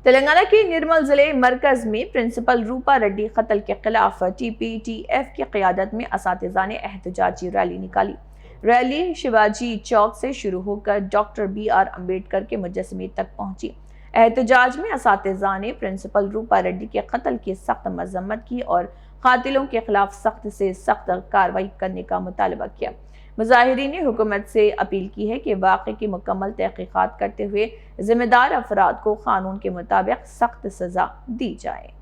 तेलंगाना के निर्मल जिले मरकज में प्रिंसिपल रूपा रेड्डी कत्ल के खिलाफ टीपीटीएफ की क़यादत में असातिज़ा ने एहतजाजी रैली निकाली। रैली शिवाजी चौक से शुरू होकर डॉक्टर BR अम्बेडकर के मुजस्समे तक पहुंची। एहतजाज में असातिज़ा ने प्रिंसिपल रूपा रेड्डी के कत्ल की सख्त मजम्मत की और कातिलों के खिलाफ सख्त से सख्त कार्रवाई करने का मुतालबा किया। मुजाहिरीन ने हुकूमत से अपील की है कि वाक़े की मुकम्मल तहकीकात करते हुए जिम्मेदार अफराद को कानून के मुताबिक सख्त सजा दी जाए।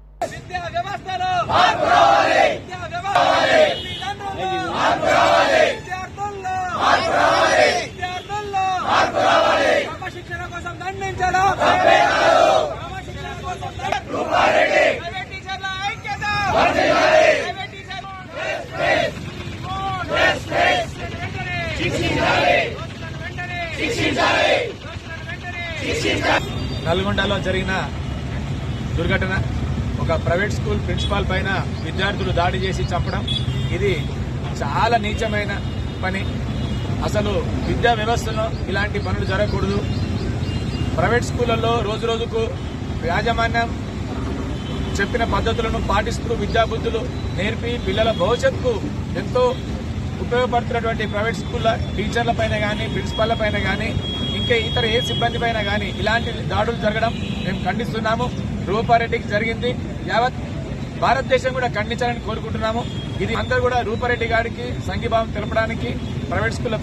నల్గొండలో జరిగిన దుర్ఘటన ఒక ప్రైవేట్ స్కూల్ ప్రిన్సిపాల్ పైన విద్యార్థులు దాడి చేసి చంపడం ఇది చాలా నీచమైన పని। అసలు విద్యా వ్యవస్థలో ఇలాంటి పనులు జరగకూడదు। ప్రైవేట్ స్కూళ్లలో రోజు రోజుకు యాజమాన్యం చెప్పిన పద్ధతులను పాటిస్తూ విద్యాబుద్ధులు నేర్పి పిల్లల భవిష్యత్తుకు ఎంతో ఉపయోగపడుతున్నటువంటి ప్రైవేట్ స్కూళ్ళ టీచర్ల పైన కానీ ప్రిన్సిపాల్ల పైన కానీ ఇంకా ఇతర ఏ సిబ్బంది పైన కానీ ఇలాంటి దాడులు జరగడం మేము ఖండిస్తున్నాము। రూపారెడ్డికి జరిగింది యావత్ భారతదేశం కూడా ఖండించాలని కోరుకుంటున్నాము। ఇది అందరూ కూడా రూపారెడ్డి గారికి సంఘీభావం తెలపడానికి ప్రైవేట్ స్కూళ్ళ